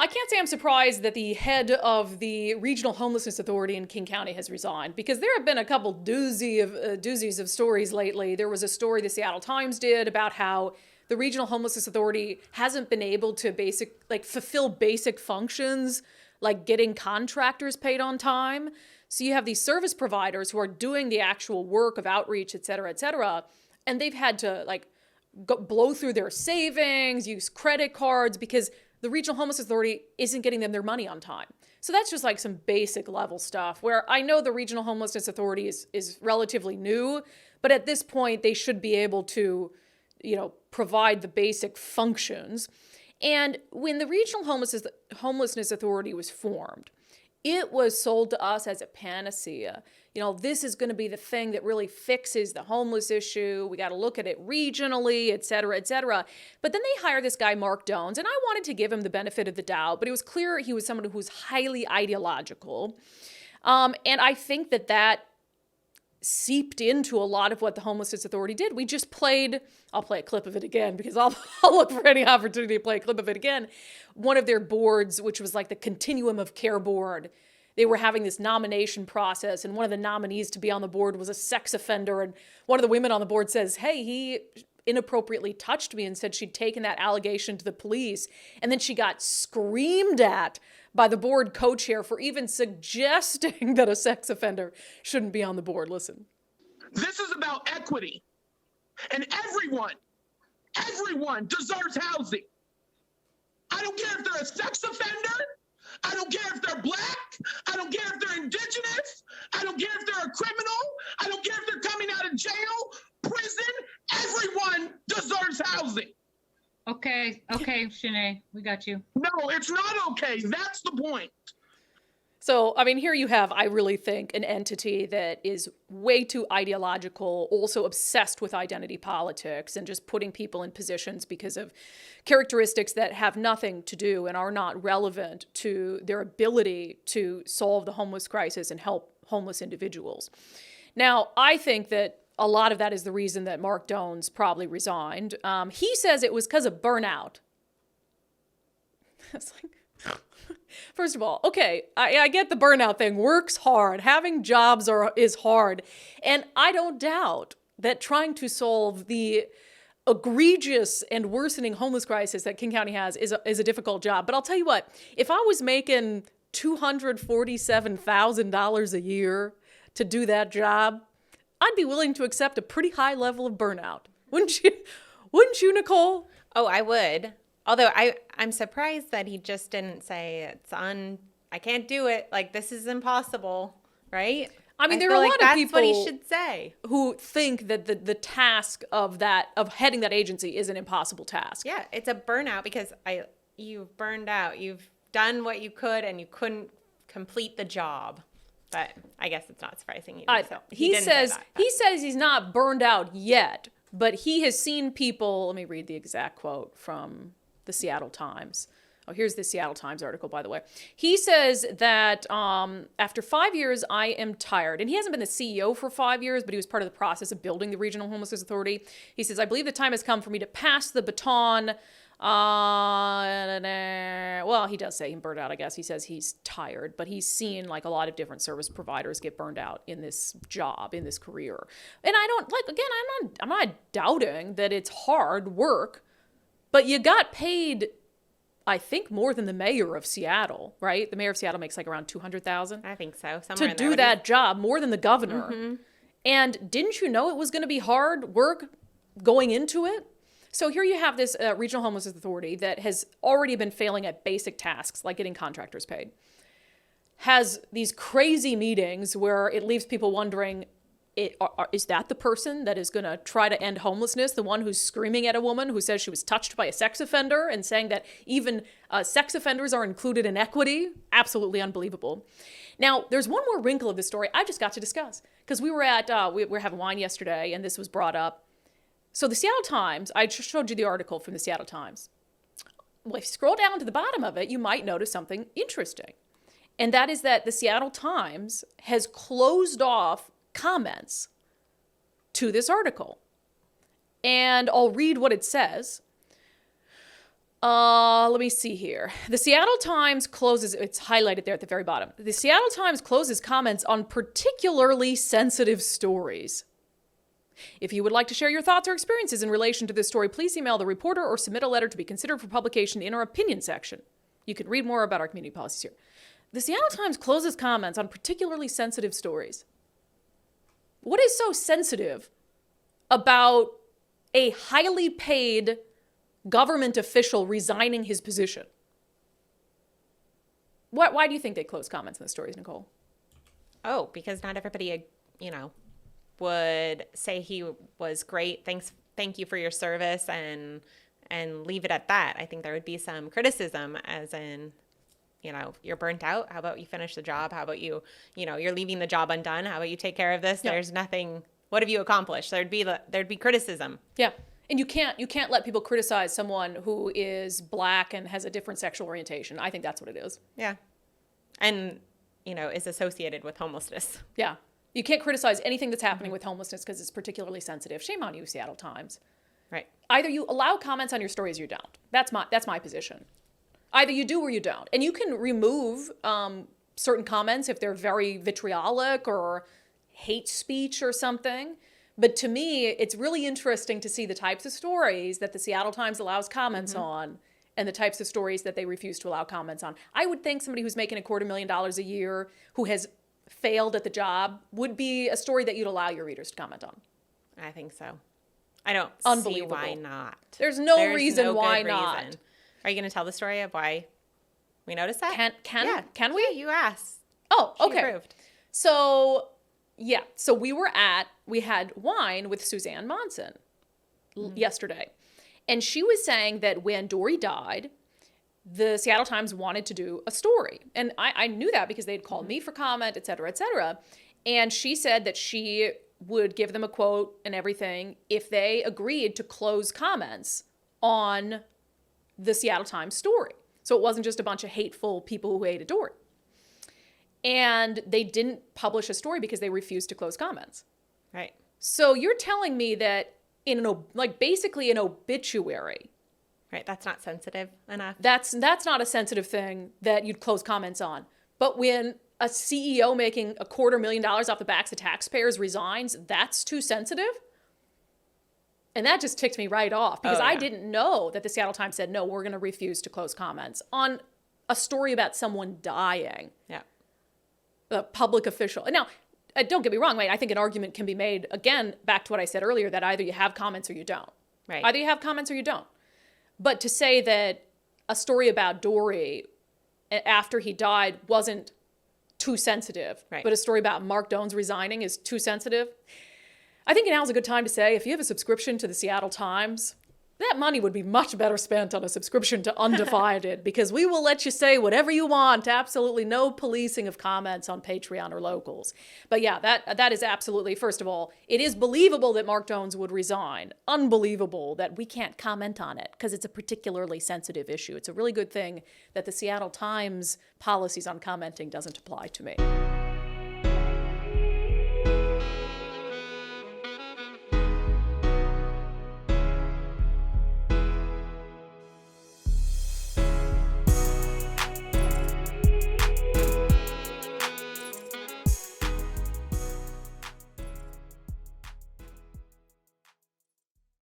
I can't say I'm surprised that the head of the Regional Homelessness Authority in King County has resigned, because there have been a couple doozies of stories lately. There was a story the Seattle Times did about how the Regional Homelessness Authority hasn't been able to fulfill basic functions, like getting contractors paid on time. So you have these service providers who are doing the actual work of outreach, et cetera, and they've had to blow through their savings, use credit cards, because the Regional Homelessness Authority isn't getting them their money on time. So that's just like some basic level stuff, where I know the Regional Homelessness Authority is relatively new, but at this point they should be able to, provide the basic functions. And when the Regional Homelessness Authority was formed, it was sold to us as a panacea. This is going to be the thing that really fixes the homeless issue. We got to look at it regionally, et cetera, et cetera. But then they hired this guy, Marc Dones, and I wanted to give him the benefit of the doubt, but it was clear he was someone who was highly ideological. And I think that seeped into a lot of what the Homelessness Authority did. I'll play a clip of it again, because I'll look for any opportunity to play a clip of it again. One of their boards, which was like the Continuum of Care board, they were having this nomination process, and one of the nominees to be on the board was a sex offender, and one of the women on the board says, hey, he inappropriately touched me, and said she'd taken that allegation to the police, and then she got screamed at by the board co-chair for even suggesting that a sex offender shouldn't be on the board. Listen. This is about equity, and everyone deserves housing. I don't care if they're a sex offender. I don't care if they're black. I don't care if they're indigenous. I don't care if they're a criminal. I don't care if they're coming out of jail, prison. Everyone deserves housing. Okay, Shanae, we got you. No, it's not okay. That's the point. So, here you have, I really think, an entity that is way too ideological, also obsessed with identity politics and just putting people in positions because of characteristics that have nothing to do and are not relevant to their ability to solve the homeless crisis and help homeless individuals. Now, I think that a lot of that is the reason that Marc Dones probably resigned. He says it was because of burnout. It's like... First of all, okay, I get the burnout thing. Work's hard. Having jobs is hard. And I don't doubt that trying to solve the egregious and worsening homeless crisis that King County has is a difficult job. But I'll tell you what, if I was making $247,000 a year to do that job, I'd be willing to accept a pretty high level of burnout. Wouldn't you? Wouldn't you, Nicole? Oh, I would. Although I'm surprised that he just didn't say I can't do it. Like, this is impossible, right? There are a lot of people that's what he should say, who think that the task of heading that agency is an impossible task. Yeah, it's a burnout because you've burned out. You've done what you could and you couldn't complete the job. But I guess it's not surprising either. He says he's not burned out yet, but he has seen people. Let me read the exact quote from the Seattle Times. Oh, here's the Seattle Times article, by the way. He says that after 5 years, I am tired. And he hasn't been the CEO for 5 years, but he was part of the process of building the Regional Homelessness Authority. He says, I believe the time has come for me to pass the baton. Well, he does say he's burned out, I guess. He says he's tired, but he's seen like a lot of different service providers get burned out in this job, in this career. And I'm not doubting that it's hard work, but you got paid, I think, more than the mayor of Seattle, right? The mayor of Seattle makes like around $200,000. I think so. To do that job, more than the governor. Mm-hmm. And didn't you know it was going to be hard work going into it? So here you have this Regional Homelessness Authority that has already been failing at basic tasks like getting contractors paid. Has these crazy meetings where it leaves people wondering, is that the person that is going to try to end homelessness? The one who's screaming at a woman who says she was touched by a sex offender and saying that even sex offenders are included in equity? Absolutely unbelievable. Now, there's one more wrinkle of this story I just got to discuss because we were having wine yesterday and this was brought up. So the Seattle Times, I just showed you the article from the Seattle Times. Well, if you scroll down to the bottom of it, you might notice something interesting. And that is that the Seattle Times has closed off comments to this article. And I'll read what it says. Let me see here. The Seattle Times closes, it's highlighted there at the very bottom. The Seattle Times closes comments on particularly sensitive stories. If you would like to share your thoughts or experiences in relation to this story, please email the reporter or submit a letter to be considered for publication in our opinion section. You can read more about our community policies here. The Seattle Times closes comments on particularly sensitive stories. What is so sensitive about a highly paid government official resigning his position? Why do you think they close comments in the stories, Nicole? Oh, because not everybody, would say he was great. Thank you for your service and leave it at that. I think there would be some criticism as in, you're burnt out. How about you finish the job? How about you're leaving the job undone. How about you take care of this? Yeah. There's nothing. What have you accomplished? There'd be criticism. Yeah. And you can't let people criticize someone who is black and has a different sexual orientation. I think that's what it is. Yeah. And, is associated with homelessness. Yeah. You can't criticize anything that's happening with homelessness because it's particularly sensitive. Shame on you, Seattle Times. Right. Either you allow comments on your stories or you don't. That's my position. Either you do or you don't. And you can remove certain comments if they're very vitriolic or hate speech or something. But to me, it's really interesting to see the types of stories that the Seattle Times allows comments on and the types of stories that they refuse to allow comments on. I would think somebody who's making $250,000 a year who has failed at the job would be a story that you'd allow your readers to comment on. I think so. I don't see why not. There's no reason why not. Reason. Are you going to tell the story of why we noticed that? Can we? Yeah, you asked. Oh, okay. She approved. So, yeah. So we had wine with Suzanne Monson yesterday. And she was saying that when Dory died, the Seattle Times wanted to do a story. And I knew that because they'd called me for comment, et cetera, et cetera. And she said that she would give them a quote and everything if they agreed to close comments on the Seattle Times story. So it wasn't just a bunch of hateful people who hated Dory. And they didn't publish a story because they refused to close comments. Right. So you're telling me that basically an obituary. Right, that's not sensitive enough. That's not a sensitive thing that you'd close comments on. But when a CEO making $250,000 off the backs of taxpayers resigns, that's too sensitive? And that just ticked me right off because I didn't know that the Seattle Times said, no, we're going to refuse to close comments on a story about someone dying. Yeah. A public official. Now, don't get me wrong, I think an argument can be made, again, back to what I said earlier, that either you have comments or you don't. Right. Either you have comments or you don't. But to say that a story about Dory after he died wasn't too sensitive, right, but a story about Marc Dones resigning is too sensitive, I think now's a good time to say if you have a subscription to the Seattle Times, that money would be much better spent on a subscription to Undivided because we will let you say whatever you want. Absolutely no policing of comments on Patreon or Locals. But yeah, that is absolutely, first of all, it is believable that Marc Dones would resign. Unbelievable that we can't comment on it because it's a particularly sensitive issue. It's a really good thing that the Seattle Times policies on commenting doesn't apply to me.